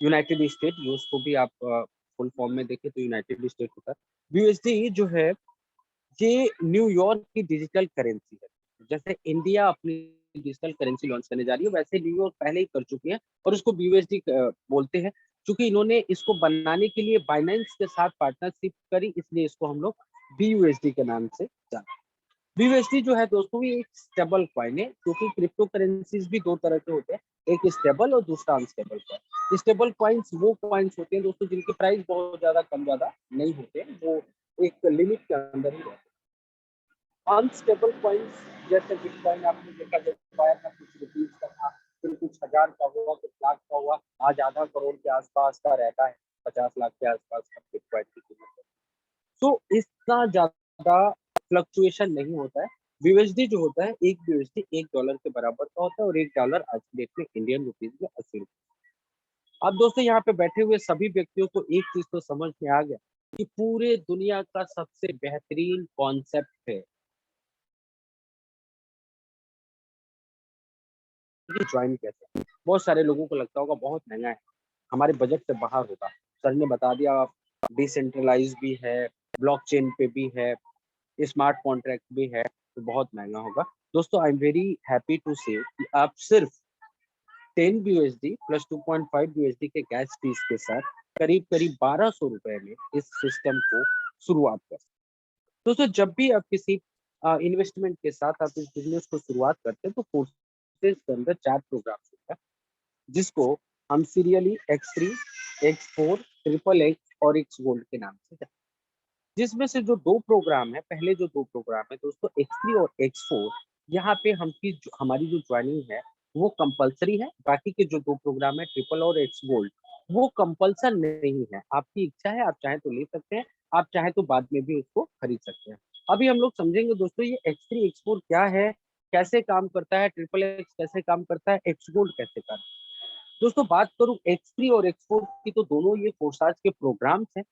यूनाइटेड स्टेट, यूएस को भी आप फुल फॉर्म में देखें तो यूनाइटेड स्टेट होता है। यूएसडी जो है ये न्यूयॉर्क की डिजिटल करेंसी है। जैसे इंडिया अपनी डिजिटल करेंसी लॉन्च करने जा रही है, वैसे न्यूयॉर्क पहले ही कर चुकी है, और उसको बीयूएसडी बोलते हैं। क्योंकि इन्होंने इसको बनाने के लिए बाइनेंस के साथ पार्टनरशिप करी, इसलिए इसको हम लोग बीयूएसडी के नाम से जानते हैं। बीयूएसडी जो है दोस्तों ये एक स्टेबल कॉइन है, क्योंकि क्रिप्टो करेंसीज भी दो तरह के होते हैं, एक स्टेबल और दूसरा अनस्टेबल कॉइन। स्टेबल कॉइन्स वो कॉइन्स होते हैं दोस्तों जिनके प्राइस बहुत ज्यादा कम ज्यादा नहीं होते, वो एक लिमिट के अंदर ही रहते हैं। अनस्टेबल कॉइन्स जैसे बिटकॉइन आपने देखा जब आया था कुछ रुपीज का था, फिर कुछ हजार का हुआ, कुछ लाख का हुआ, आज आधा करोड़ के आसपास का रहता है, 50 लाख के आसपास का बिटकॉइन की कीमत है। तो इतना ज्यादा फ्लक्चुएशन नहीं होता है। बीयूएसडी जो होता है, एक बीयूएसडी $1 के बराबर का होता है, और $1 आज की डेट में इंडियन रुपीज में 80 रुपये। अब दोस्तों यहाँ पे बैठे हुए सभी व्यक्तियों को एक चीज तो समझ में आ गया कि पूरे दुनिया का सबसे बेहतरीन कॉन्सेप्ट है कि ज्वाइन कैसे। बहुत सारे लोगों को लगता होगा बहुत महंगा है, हमारे बजट से बाहर होगा। सर ने बता दिया, डिसेंट्रलाइज भी है, ब्लॉकचेन पे भी है, स्मार्ट कॉन्ट्रैक्ट भी है, तो बहुत महंगा होगा। दोस्तों I am very happy to say कि आप सिर्फ 10 बीयूएसडी प्लस 2.5 बीयूएसडी के गैस फीस के साथ करीब करीब 1200 रुपए में इस सिस्टम को शुरुआत कर। दोस्तों जब भी आप किसी इन्वेस्टमेंट के साथ आप इस बिजनेस को शुरुआत करते हैं तो कोर्सेज के अंदर 4 प्रोग्राम होता है, जिसको हम serially X3, X4, triple x और एक्स गोल्ड के नाम से जानते हैं। जिसमें से जो 2 प्रोग्राम है, पहले जो 2 प्रोग्राम है दोस्तों X3 और X4, यहाँ पे हमारी जो ज्वाइनिंग है वो कंपलसरी है। बाकी के जो 2 प्रोग्राम है ट्रिपल और एक्स गोल्ड, वो कंपल्सन नहीं है, आपकी इच्छा है, आप चाहे तो ले सकते हैं, आप चाहे तो बाद में भी उसको खरीद सकते हैं। अभी हम लोग समझेंगे दोस्तों ये X3 X4 क्या है, कैसे काम करता है, ट्रिपल एक्स कैसे काम करता है, एक्स गोल्ड कैसे काम करता है। दोस्तों बात करूं X3 और X4 की, तो दोनों ये फोर्साज के प्रोग्राम्स हैं,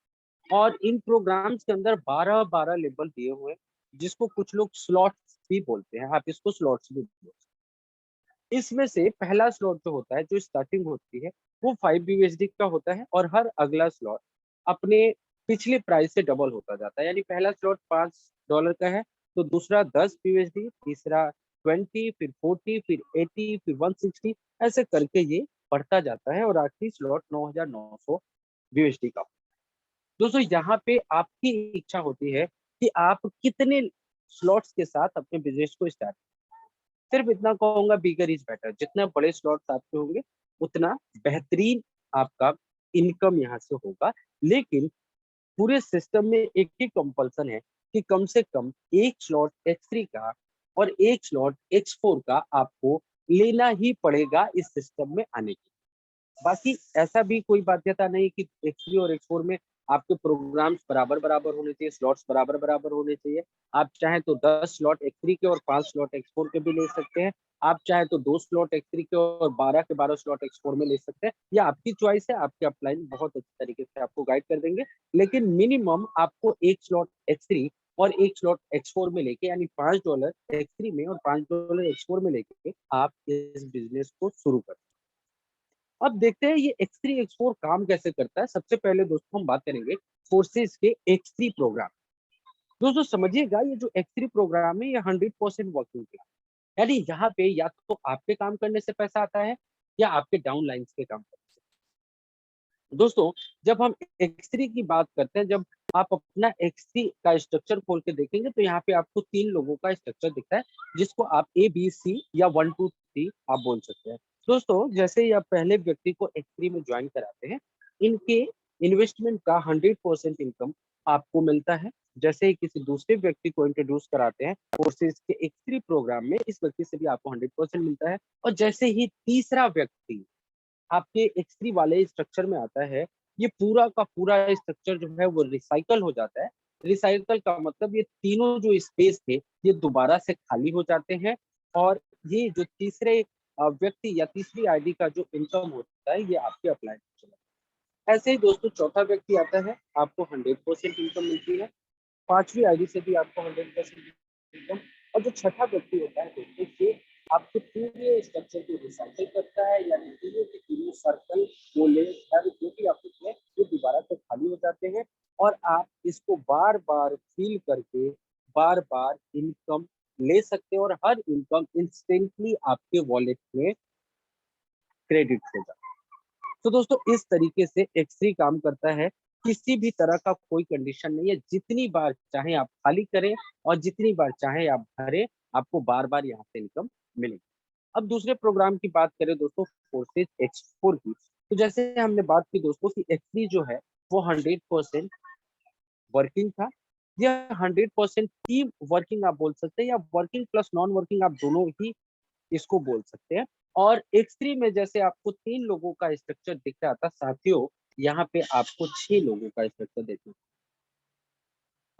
और इन प्रोग्राम्स के अंदर 12-12 लेवल दिए हुए हैं, जिसको कुछ लोग स्लॉट्स भी बोलते हैं, आप इसको स्लॉट्स भी बोलते हैं। इसमें से पहला स्लॉट जो होता है, जो स्टार्टिंग होती है, वो 5 बीयूएसडी का होता है, और हर अगला स्लॉट अपने पिछले प्राइस से डबल होता जाता है। यानी पहला स्लॉट $5 का है, तो दूसरा 10 बीयूएसडी, तीसरा 20, फिर 40, फिर 80, फिर 160, ऐसे करके ये बढ़ता जाता है, और आखिरी स्लॉट 9900 बीयूएसडी का। दोस्तों यहाँ पे आपकी इच्छा होती है कि आप कितने स्लॉट्स के साथ अपने बिजनेस को स्टार्ट। सिर्फ इतना कहूंगा, बिगर इज बेटर, जितना बड़े स्लॉट्स आपके होंगे उतना बेहतरीन आपका इनकम यहाँ से होगा। लेकिन पूरे सिस्टम में एक ही कंपल्सन है कि कम से कम एक स्लॉट X3 का और एक स्लॉट X4 का आपको लेना ही पड़ेगा इस सिस्टम में आने के। बाकी ऐसा भी कोई बाध्यता नहीं कि X3 और X4 में आपके प्रोग्राम्स बराबर बराबर होने चाहिए, स्लॉट्स बराबर बराबर होने चाहिए। आप चाहे तो 10 स्लॉट X3 के और 5 स्लॉट X4 के भी ले सकते हैं, आप चाहे तो 2 स्लॉट X3 के और 12 के 12 स्लॉट X4 में ले सकते हैं। ये आपकी चॉइस है, आपके अपलाइन बहुत अच्छी तरीके से आपको गाइड कर देंगे। लेकिन मिनिमम आपको एक स्लॉट X3 और एक स्लॉट X4 में लेके, यानी $5 X3 में और $5 X4 में लेके आप इस बिजनेस को शुरू कर। अब देखते हैं ये X3 X4 काम कैसे करता है। सबसे पहले दोस्तों हम बात करेंगे फोर्सेस के X3 प्रोग्राम। दोस्तों समझिएगा, ये जो X3 प्रोग्राम है ये 100% वर्किंग है। यानी यहाँ पे या तो आपके काम करने से पैसा आता है, या आपके डाउन लाइन्स के काम करने से। दोस्तों जब हम X3 की बात करते हैं, जब आप अपना X3 का स्ट्रक्चर खोल के देखेंगे तो यहाँ पे आपको 3 लोगों का स्ट्रक्चर दिखता है, जिसको आप ABC या 1 2 3 आप बोल सकते हैं। दोस्तों जैसे ही आप पहले व्यक्ति को X3 में ज्वाइन कराते हैं, इनके इन्वेस्टमेंट का 100% इनकम आपको मिलता है। जैसे ही किसी दूसरे व्यक्ति को इंट्रोड्यूस कराते हैं कोर्सेज के X3 प्रोग्राम में, इस व्यक्ति से भी आपको 100% मिलता है। और जैसे ही तीसरा व्यक्ति आपके X3 वाले स्ट्रक्चर में आता है, ये पूरा का पूरा स्ट्रक्चर जो है वो रिसाइकल हो जाता है। रिसाइकल का मतलब ये तीनों जो स्पेस थे ये दोबारा से खाली हो जाते हैं, और ये जो तीसरे व्यक्ति या तीसरी आईडी का जो इनकम होता है ये आपके अप्लाई चला जाता है। ऐसे ही दोस्तों चौथा व्यक्ति आता है, आपको 100% इनकम मिलती है। पांचवी आईडी से भी आपको 100% इनकम। और जो छठा व्यक्ति होता है दोस्तों, ये आपके पूरे स्ट्रक्चर को रिसाइकिल करता है, यानी तीनों के तीनों सर्कल, गोले, घर जो भी आपके हैं ये दोबारा से खाली हो जाते हैं, और आप इसको बार बार फील करके बार बार इनकम ले सकते हैं, और हर इनकम इंस्टेंटली आपके वॉलेट में क्रेडिट होगा। तो दोस्तों इस तरीके से X3 काम करता है। किसी भी तरह का कोई कंडीशन नहीं है, जितनी बार चाहे आप खाली करें और जितनी बार चाहे आप भरें, आपको बार बार यहाँ से इनकम मिलेगी। अब दूसरे प्रोग्राम की बात करें दोस्तों, फोर्सेज X4 की, तो जैसे हमने बात की दोस्तों कि X3 जो है वो 100% वर्किंग था, यह 100% टीम वर्किंग आप बोल सकते हैं, या वर्किंग प्लस नॉन वर्किंग आप दोनों ही इसको बोल सकते हैं। और X3 में जैसे आपको 3 लोगों का स्ट्रक्चर दिख रहा था साथियों, यहाँ पे आपको 6 लोगों का स्ट्रक्चर देखने को,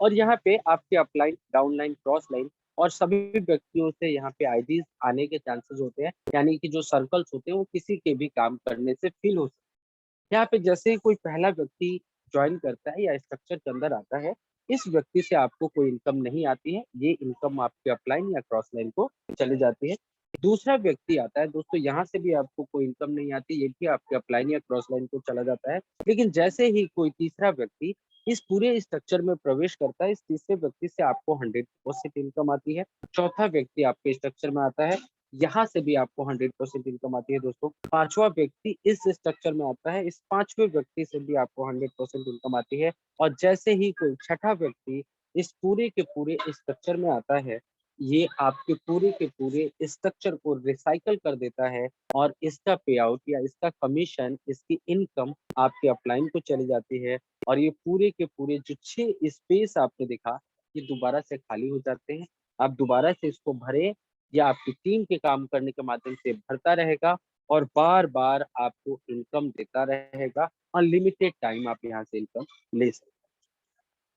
और यहाँ पे आपके अपलाइन, डाउनलाइन, क्रॉस लाइन और सभी व्यक्तियों से यहाँ पे आईडीज आने के चांसेस होते हैं, यानी कि जो सर्कल्स होते हैं वो किसी के भी काम करने से फिल हो सकते हैं। यहाँ पे जैसे ही कोई पहला व्यक्ति ज्वाइन करता है या स्ट्रक्चर के अंदर आता है, इस व्यक्ति से आपको कोई इनकम नहीं आती है, ये इनकम आपके अपलाइन या क्रॉस लाइन को चली जाती है। दूसरा व्यक्ति आता है दोस्तों, यहाँ से भी आपको कोई इनकम नहीं आती, ये भी आपके अपलाइन या क्रॉस लाइन को चला जाता है। लेकिन जैसे ही कोई तीसरा व्यक्ति इस पूरे स्ट्रक्चर में प्रवेश करता है, इस तीसरे व्यक्ति से आपको 100% इनकम आती है। चौथा व्यक्ति आपके स्ट्रक्चर में आता है, यहाँ से भी आपको 100% इनकम आती है दोस्तों। पांचवा व्यक्ति इस स्ट्रक्चर में आता है, इस पांचवें व्यक्ति से भी आपको 100% इनकम आती है। और जैसे ही कोई छठा व्यक्ति इस पूरे के पूरे स्ट्रक्चर में आता है, ये आपके पूरे के पूरे स्ट्रक्चर को रिसाइकल कर देता है, और इसका पे आउट या इसका कमीशन, इसकी इनकम आपके अपलाइन को चली जाती है। और ये पूरे के पूरे जो 6 स्पेस आपने देखा, ये दोबारा से खाली हो जाते हैं। आप दोबारा से इसको भरे, या आपकी टीम के काम करने के माध्यम से भरता रहेगा, और बार बार आपको इनकम देता रहेगा। अनलिमिटेड टाइम आप यहाँ से इनकम ले सकते हैं।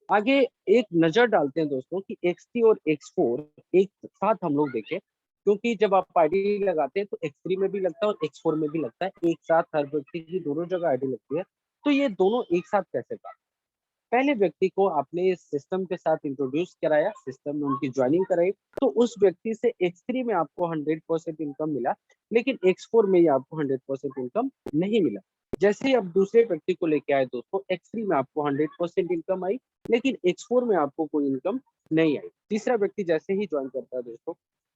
आगे एक नजर डालते हैं दोस्तों कि X3 और X4 एक साथ हम लोग देखें, क्योंकि जब आप आईडी लगाते हैं तो X3 में भी लगता है और X4 में भी लगता है, एक साथ हर व्यक्ति की दोनों जगह आईडी लगती है। तो ये दोनों एक साथ कैसे काम? पहले व्यक्ति को आपने इस सिस्टम के साथ इंट्रोड्यूस कराया, सिस्टम में उनकी ज्वाइनिंग कराई, तो उस व्यक्ति से X3 में आपको 100% इनकम मिला, लेकिन X4 में ही आपको 100% इनकम नहीं मिला। जैसे ही आप दूसरे व्यक्ति को लेके आए दोस्तों, X3 में आपको 100% इनकम आई, लेकिन X4 में आपको कोई इनकम नहीं आई। तीसरा व्यक्ति जैसे ही ज्वाइन करता है दोस्तों,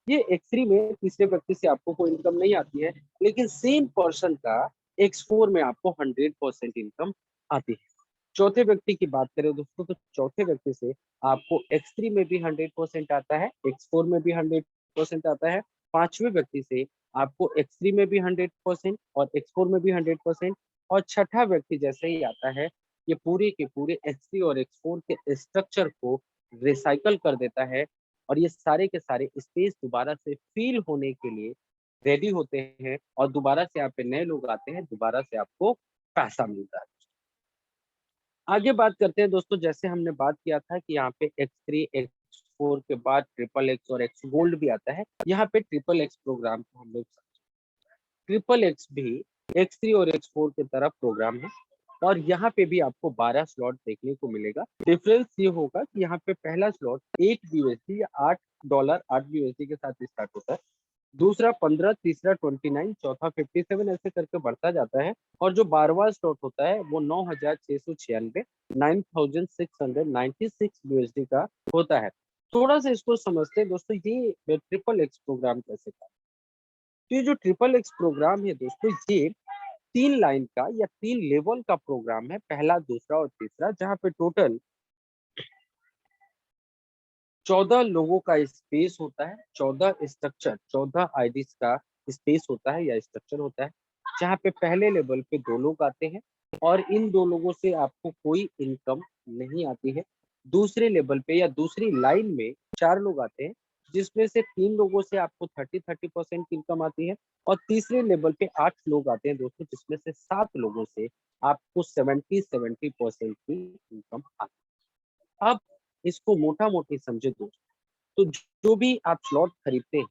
ये X3 में तीसरे व्यक्ति से आपको कोई इनकम नहीं आती है, लेकिन सेम पर्सन का X4 में आपको 100% इनकम आती है। चौथे व्यक्ति की बात करें दोस्तों, तो चौथे व्यक्ति से आपको X3 में भी 100% आता है, X4 में भी 100% आता है। पांचवें व्यक्ति से आपको X3 में भी 100% और X4 में भी 100%। और छठा व्यक्ति जैसे ही आता है, ये पूरे के पूरे X3 और X4 के स्ट्रक्चर को रिसाइकल कर देता है, और ये सारे के सारे स्पेस दोबारा से फिल होने के लिए रेडी होते हैं, और दोबारा से आप पे नए लोग आते हैं, दोबारा से आपको पैसा मिलता है। आगे बात करते हैं दोस्तों, जैसे हमने बात किया था कि यहाँ पे X3 X4 के बाद ट्रिपल एक्स और एक्स गोल्ड भी आता है। यहाँ पे ट्रिपल एक्स प्रोग्राम को हम लोग, ट्रिपल एक्स भी X3 और X4 की तरह प्रोग्राम है, और यहाँ पे भी आपको 12 स्लॉट देखने को मिलेगा। डिफरेंस ये होगा कि यहाँ पे पहला स्लॉट 8 USD या $8, 8 USD के साथ स्टार्ट होता है, दूसरा 15, तीसरा 29, चौथा 57, ऐसे करके बढ़ता जाता है। और जो 12वां स्लॉट होता है वो 9,696, 9,696 USD का होता है। थोड़ा सा इसको समझते हैं दोस्तों, ये ट्रिपल एक्स प्रोग्राम कैसे था। तो ये जो ट्रिपल एक्स प्रोग्राम है दोस्तों, ये 3 लाइन का या 3 लेवल का प्रोग्राम है, पहला, दूसरा और तीसरा, जहाँ पे टोटल 14 लोगों का स्पेस होता है, 14 स्ट्रक्चर, 14 आईडीज का स्पेस होता है या स्ट्रक्चर होता है, जहाँ पे पहले लेवल पे 2 लोग आते हैं, और इन 2 लोगों से आपको कोई इनकम नहीं आती है। दूसरे लेवल पे या दूसरी लाइन में 4 लोग आते हैं, जिसमें से 3 लोगों से आपको 30% इनकम आती है, और तीसरे लेवल पे 8 लोग आते हैं दोस्तों, जिसमें से 7 लोगों से आपको 70% की इनकम आती है। अब इसको मोटा मोटी समझे दोस्तों, तो जो भी आप स्लॉट खरीदते हैं,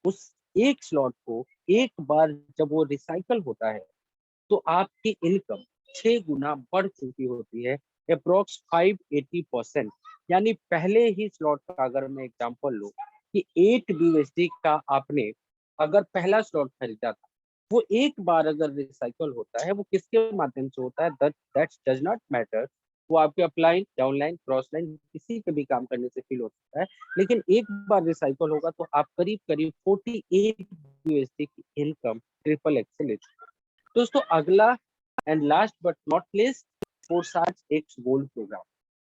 उस एक स्लॉट को एक बार जब वो रिसाइकल होता है, तो आपकी इनकम 6 गुना बढ़ चुकी होती है, अप्रोक्स 580%। यानी पहले ही स्लॉट का अगर मैं एग्जांपल लूं कि 8 BUSD का आपने अगर पहला स्लॉट खरीदा था, वो एक बार अगर रिसाइकल होता है, वो किसके माध्यम से होता है, दैट डज नॉट मैटर, वो आपके अपलाइन, डाउनलाइन, क्रॉस लाइन किसी के भी काम करने से फील हो सकता है, लेकिन एक बार रिसाइकल होगा तो आप करीब करीब 48 USD की इनकम ट्रिपल एक्स से ले चुके हैं। दोस्तों अगला and last but not least, Forsage X gold program.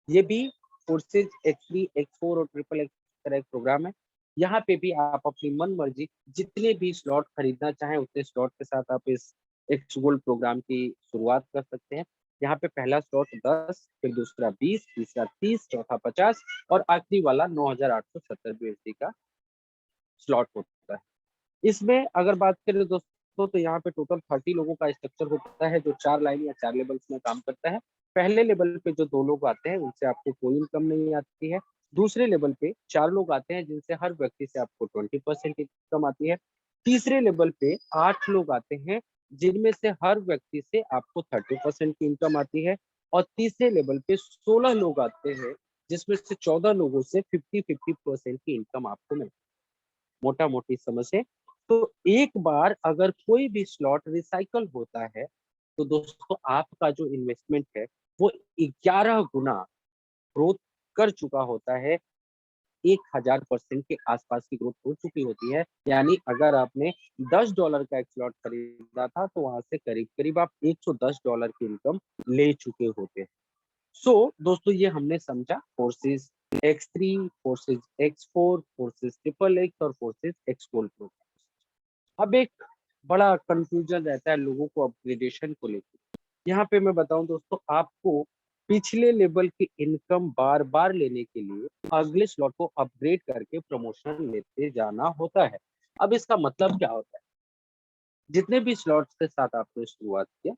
ये भी फोर्सेज X3 X4 और ट्रिपल एक्स तरह एक प्रोग्राम है। यहाँ पे भी आप अपनी मन मर्जी जितने भी स्लॉट खरीदना चाहें, उतने स्लॉट के साथ आप इस एक्स गोल्ड प्रोग्राम की शुरुआत कर सकते हैं। यहाँ पे पहला स्लॉट 10, फिर दूसरा 20, तीसरा 30, चौथा 50 और आखिरी वाला 9,870 यूएसडी का स्लॉट होता है। इसमें अगर बात करें दोस्तों तो यहाँ पे टोटल 30 लोगों का स्ट्रक्चर होता है जो 4 लाइन या 4 लेवल्स में काम करता है। पहले लेवल पे जो 2 लोग आते हैं उनसे आपको कोई इनकम नहीं आती है। दूसरे लेवल पे 4 लोग आते हैं जिनसे हर व्यक्ति से आपको 20% इनकम आती है। तीसरे लेवल पे 8 लोग आते हैं जिनमें से हर व्यक्ति से आपको 30% की इनकम आती है। और तीसरे लेवल पे 16 लोग आते हैं जिसमें से 14 लोगों से 50-50% की इनकम आपको मिलती है। मोटा मोटी समझ है। तो एक बार अगर कोई भी स्लॉट रिसाइकल होता है तो दोस्तों आपका जो इन्वेस्टमेंट है वो 11 गुना ग्रोथ कर चुका होता है। 1000% के आसपास की ग्रोथ हो चुकी होती है। यानी अगर आपने $10 का एक स्लॉट खरीदा था तो वहां से करीब करीब आप $110 की इनकम ले चुके होते हैं। दोस्तों ये हमने समझा forces X3, forces X4, forces triple X और फोर्सेस X4 प्रोग्राम। अब एक बड़ा कंफ्यूजन रहता है लोगों को अपग्रेडेशन को लेकर। यहाँ पे मैं बताऊं दोस्तों, आपको पिछले लेवल की इनकम बार बार लेने के लिए अगले स्लॉट को अपग्रेड करके प्रमोशन लेते जाना होता है। अब इसका मतलब क्या होता है? जितने भी स्लॉट्स के साथ आपने शुरुआत किया,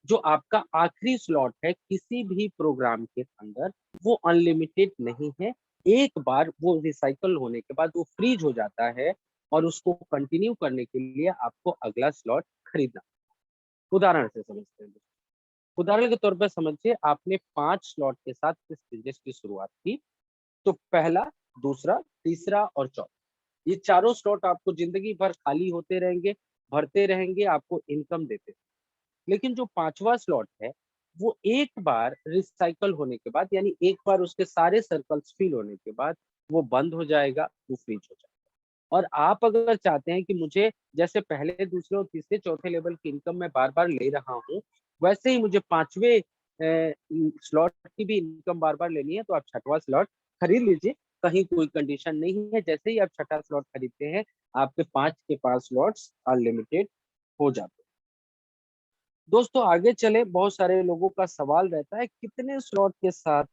जो आपका आखिरी स्लॉट है किसी भी प्रोग्राम के अंदर, वो अनलिमिटेड नहीं है। एक बार वो रिसाइकल होने के बाद वो फ्रीज हो जाता है और उसको कंटिन्यू करने के लिए आपको अगला स्लॉट खरीदना। उदाहरण से समझते हैं। उदाहरण के तौर पर समझिए, आपने 5 स्लॉट के साथ इस बिजनेस की शुरुआत की। तो पहला, दूसरा, तीसरा और चौथा, ये चारों स्लॉट आपको जिंदगी भर खाली होते रहेंगे, भरते रहेंगे, आपको इनकम देते। लेकिन जो पांचवा स्लॉट है वो एक बार रिसाइकल होने के बाद, यानी एक बार उसके सारे सर्कल्स फिल होने के बाद वो बंद हो जाएगा, वो फ्रीज हो जाएगा। और आप अगर चाहते हैं कि मुझे जैसे पहले, दूसरे और तीसरे चौथे लेवल की इनकम मैं बार बार ले रहा हूँ, वैसे ही मुझे पांचवे स्लॉट की भी इनकम बार बार लेनी है, तो आप छठवां स्लॉट खरीद लीजिए। कहीं कोई कंडीशन नहीं है। जैसे ही आप छठा स्लॉट खरीदते हैं आपके 5 के 5 स्लॉट्स अनलिमिटेड हो जाते हैं। दोस्तों आगे चले, बहुत सारे लोगों का सवाल रहता है कितने स्लॉट के साथ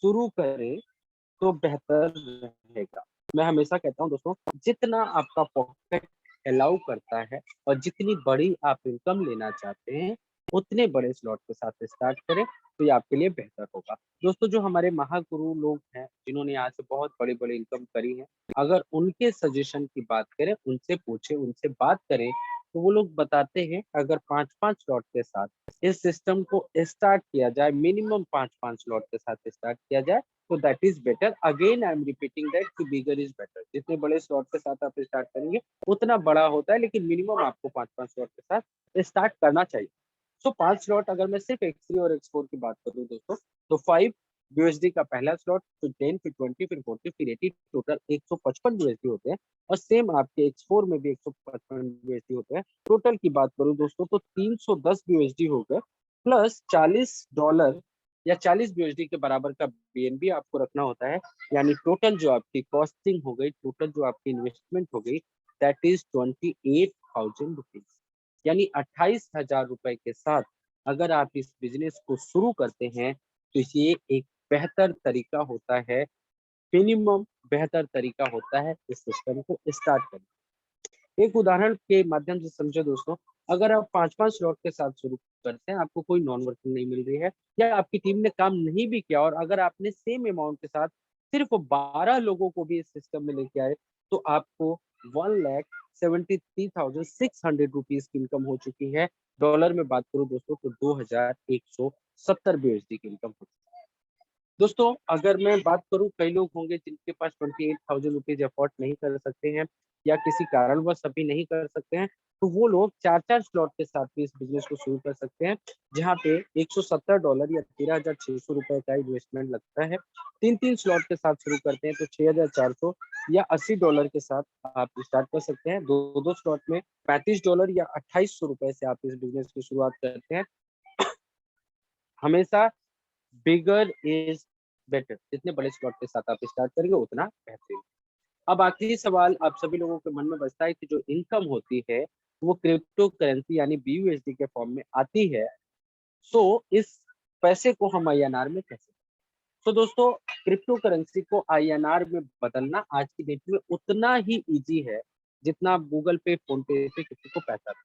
शुरू करें तो बेहतर रहेगा। मैं हमेशा कहता हूं दोस्तों, जितना आपका पॉकेट अलाउ करता है और जितनी बड़ी आप इनकम लेना चाहते हैं उतने बड़े स्लॉट के साथ स्टार्ट करें तो ये आपके लिए बेहतर होगा। दोस्तों जो हमारे महागुरु लोग हैं जिन्होंने आज से बहुत बड़ी बड़ी इनकम करी है, अगर उनके सजेशन की बात करें, उनसे पूछे, उनसे बात करें, तो वो लोग बताते हैं अगर 5-5 स्लॉट के साथ इस सिस्टम को स्टार्ट किया जाए, मिनिमम 5-5 स्लॉट के साथ स्टार्ट किया जाए, तो that is better. Again I am repeating that कि बिगर इज बेटर। जितने बड़े स्लॉट के साथ आप स्टार्ट करेंगे उतना बड़ा होता है, लेकिन मिनिमम आपको 5-5 स्लॉट के साथ स्टार्ट करना चाहिए। 5 स्लॉट अगर मैं सिर्फ X3 और X4 की बात करूं दोस्तों, तो 5 यूएसडी का पहला स्लॉट, फिर 10, फिर 20, फिर 40, फिर 80, टोटल 155 यूएसडी होते हैं। और सेम आपके X4 में भी 155 यूएसडी होते हैं। टोटल की बात करूं दोस्तों तो 310 यूएसडी हो गए, प्लस $40 या 40 यूएसडी के बराबर का बीएनबी आपको रखना होता है। यानी टोटल जो आपकी कॉस्टिंग हो गई, टोटल जो आपकी इन्वेस्टमेंट हो गई, दैट इज 28,000 रुपीज। यानी 28,000 रुपए के साथ अगर आप इस बिजनेस को शुरू करते हैं तो ये एक बेहतर तरीका होता है, मिनिमम बेहतर तरीका होता है इस सिस्टम को स्टार्ट करने। एक उदाहरण के माध्यम से समझो दोस्तों, अगर आप 5-5 स्लॉट के साथ शुरू करते हैं, आपको कोई नॉन वर्किंग नहीं मिल रही है या आपकी टीम ने काम नहीं भी किया, और अगर आपने सेम अमाउंट के साथ सिर्फ 12 लोगों को भी इस सिस्टम में लेके आए, तो आपको 1,73,600 रुपीज की इनकम हो चुकी है। डॉलर में बात करूं दोस्तों तो 2,170 यूएसडी की इनकम हो चुकी है। दोस्तों अगर मैं बात करूं, कई लोग होंगे जिनके पास 28,000 रुपीज अफोर्ड नहीं कर सकते हैं या किसी कारणवश अभी नहीं कर सकते हैं, तो वो लोग 4-4 स्लॉट के साथ भी इस बिजनेस को शुरू कर सकते हैं, जहां पे $170 या 13,600 रुपए का इन्वेस्टमेंट लगता है। 3-3 स्लॉट के साथ शुरू करते हैं तो 6,400 या $80 के साथ आप स्टार्ट कर सकते हैं। 2-2 स्लॉट में $35 या 2,800 रुपए से आप इस बिजनेस की शुरुआत करते हैं। हमेशा बिगर इज बेटर। जितने बड़े स्लॉट के साथ आप स्टार्ट करेंगे उतना बेहतरीन। अब आखिरी सवाल आप सभी लोगों के मन में बचता है कि जो इनकम होती है वो क्रिप्टो करेंसी यानी BUSD के फॉर्म में आती है। इस पैसे को हम INR में कैसे। तो दोस्तों क्रिप्टो करेंसी को INR में बदलना आज की डेट में उतना ही इजी है जितना आप गूगल पे, फोन पे से किसी को पैसा दें।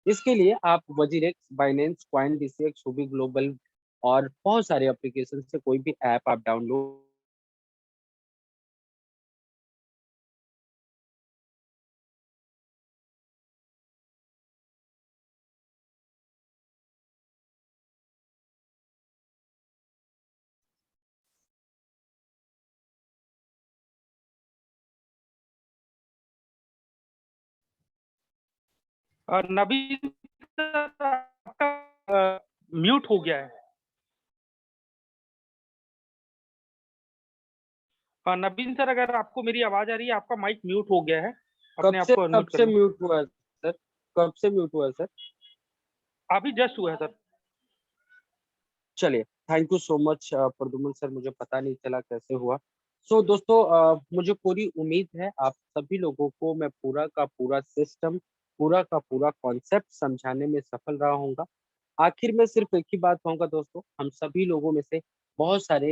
इसके लिए आप WazirX, Binance, CoinDCX, Huobi global और बहुत सारे एप्लीकेशन से कोई भी ऐप आप डाउनलोड नवीन सर, आपका म्यूट हो गया है। नवीन सर, अगर आपको मेरी आवाज आ रही है, आपका माइक म्यूट हो गया है, कब अपने आप से को कब अनम्यूट कर से लें। म्यूट हुआ है सर? कब से म्यूट हुआ है सर? अभी जस्ट हुआ है सर। चलिए, thank you so much Pradyuman sir, मुझे पता नहीं चला कैसे हुआ। सो दोस्तों मुझे पूरी उम्मीद है आप सभी लोगों को मैं पूरा का पूरा सिस्टम, पूरा का पूरा कॉन्सेप्ट समझाने में सफल रहा हूँगा। आखिर में सिर्फ एक ही बात कहूँगा दोस्तों, हम सभी लोगों में से बहुत सारे